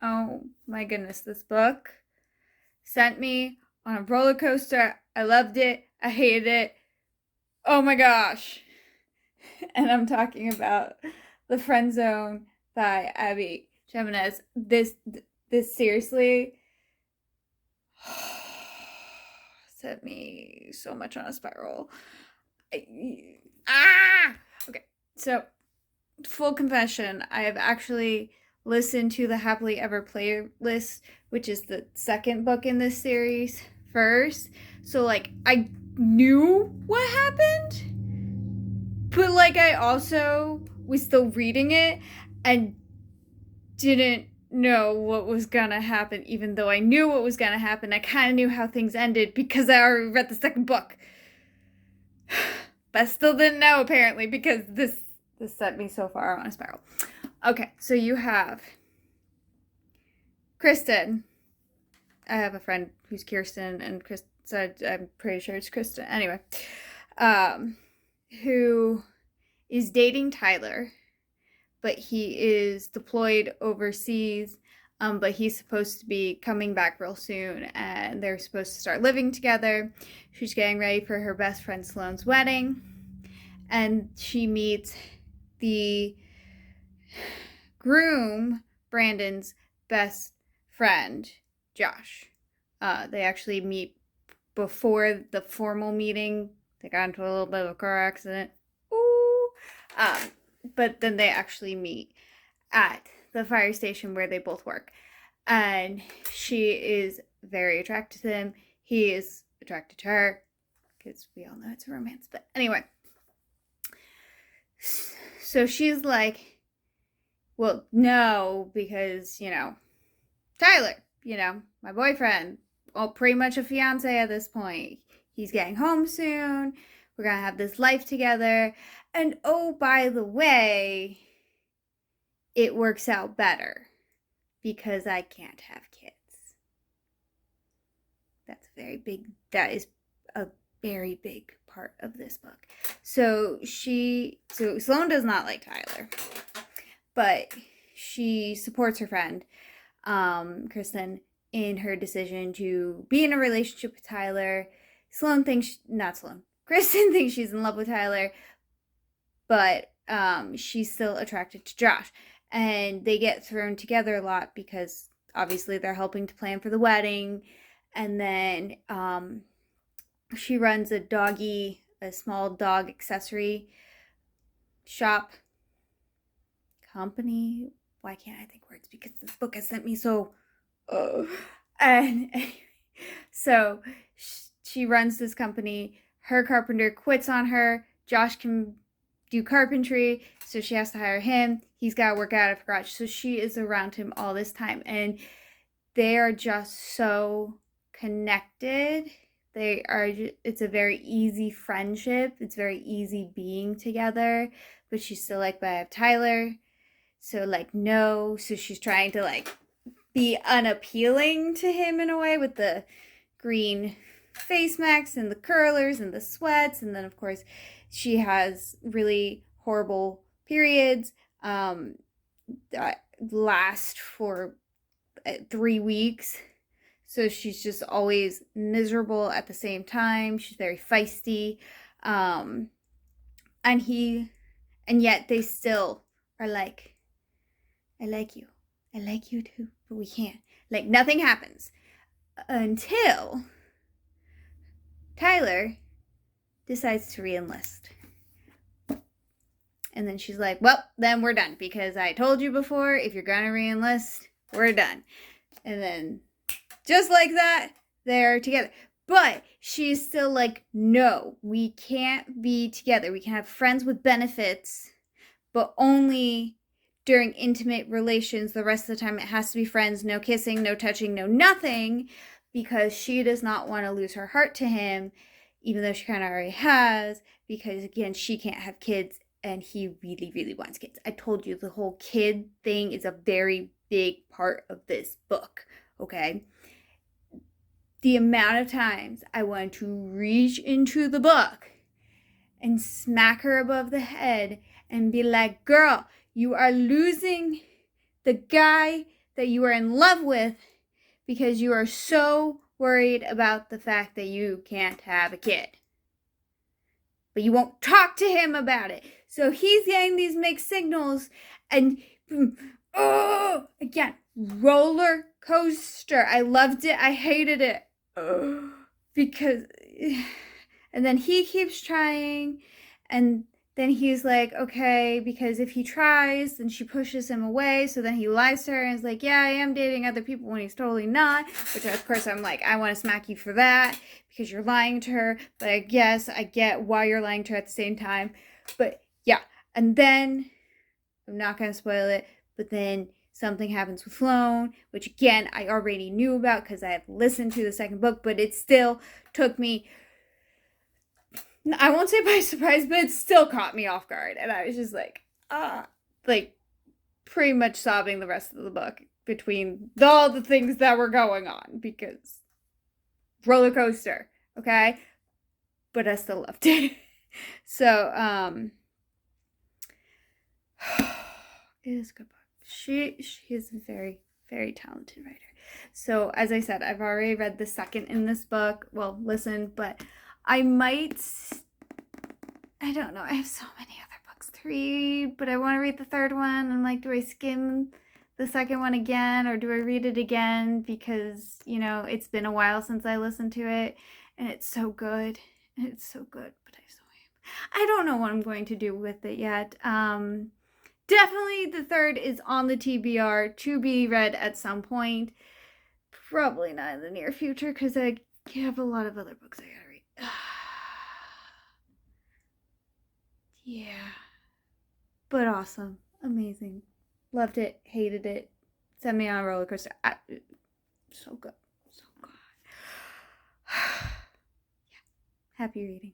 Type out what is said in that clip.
Oh my goodness, this book sent me on a roller coaster. I loved it. I hated it. Oh my gosh. And I'm talking about The Friend Zone by Abby Jimenez. This seriously sent me so much on a spiral. Okay, so full confession, I have actually listened to the Happily Ever playlist, which is the second book in this series, first. So, like, I knew what happened, but, like, I also was still reading it and didn't know what was gonna happen, even though I knew what was gonna happen. I kind of knew how things ended because I already read the second book. But I still didn't know, apparently, because this sent me so far on a spiral. Okay, so you have Kristen. I have a friend who's Kirsten, and so I'm pretty sure it's Kristen. Anyway, who is dating Tyler, but he is deployed overseas. But he's supposed to be coming back real soon, and they're supposed to start living together. She's getting ready for her best friend Sloane's wedding, and she meets the groom, Brandon's best friend, Josh. They actually meet before the formal meeting. They got into a little bit of a car accident. Ooh. But then they actually meet at the fire station where they both work. And she is very attracted to him. He is attracted to her, because we all know it's a romance. But anyway, so she's like, well, no, because, Tyler, my boyfriend, well, pretty much a fiance at this point. He's getting home soon. We're going to have this life together. And oh, by the way, it works out better because I can't have kids. That is a very big part of this book. So Sloane does not like Tyler, but she supports her friend, Kristen, in her decision to be in a relationship with Tyler. Kristen thinks she's in love with Tyler, but she's still attracted to Josh. And they get thrown together a lot because obviously they're helping to plan for the wedding. And then she runs a small dog accessory shop company. Why can't I think words? Because this book has sent me so. And so she runs this company. Her carpenter quits on her. Josh can do carpentry, so she has to hire him. He's got to work out of her garage. So she is around him all this time, and they are just so connected. It's a very easy friendship. It's very easy being together, but she's still like, but I have Tyler. So no. So she's trying to be unappealing to him in a way with the green face masks and the curlers and the sweats. And then of course she has really horrible periods that last for 3 weeks. So she's just always miserable at the same time. She's very feisty. And yet they still are like, I like you. I like you too, but we can't. Nothing happens until Tyler decides to re-enlist. And then she's like, well, then we're done, because I told you before, if you're gonna re-enlist, we're done. And then, just like that, they're together. But she's still like, no, we can't be together. We can have friends with benefits, but only during intimate relations. The rest of the time it has to be friends, no kissing, no touching, no nothing, because she does not want to lose her heart to him, even though she kind of already has, because again, she can't have kids and he really, really wants kids. I told you the whole kid thing is a very big part of this book, okay? The amount of times I want to reach into the book and smack her above the head and be like, girl, you are losing the guy that you are in love with because you are so worried about the fact that you can't have a kid. But you won't talk to him about it. So he's getting these mixed signals, and again, roller coaster. I loved it. I hated it. Because, and then he keeps trying, and then he's like, okay, because if he tries, then she pushes him away. So then he lies to her and is like, yeah, I am dating other people, when he's totally not. Which, of course, I'm like, I want to smack you for that because you're lying to her. But I guess I get why you're lying to her at the same time. But yeah, and then I'm not going to spoil it, but then something happens with Sloane, which again, I already knew about because I have listened to the second book, but it still took me, I won't say by surprise, but it still caught me off guard. And I was just like, pretty much sobbing the rest of the book between all the things that were going on, because roller coaster, okay? But I still loved it. So, it is a good book. She is a very, very talented writer. So, as I said, I've already read the second in this book. Well, listen, but I don't know. I have so many other books to read, but I want to read the third one. I'm like, do I skim the second one again, or do I read it again? Because, it's been a while since I listened to it, and it's so good. It's so good, but I don't know what I'm going to do with it yet. Definitely the third is on the TBR to be read at some point. Probably not in the near future, because I have a lot of other books I gotta read. Yeah. But awesome. Amazing. Loved it. Hated it. Sent me on a roller coaster. So good. So good. Yeah. Happy reading.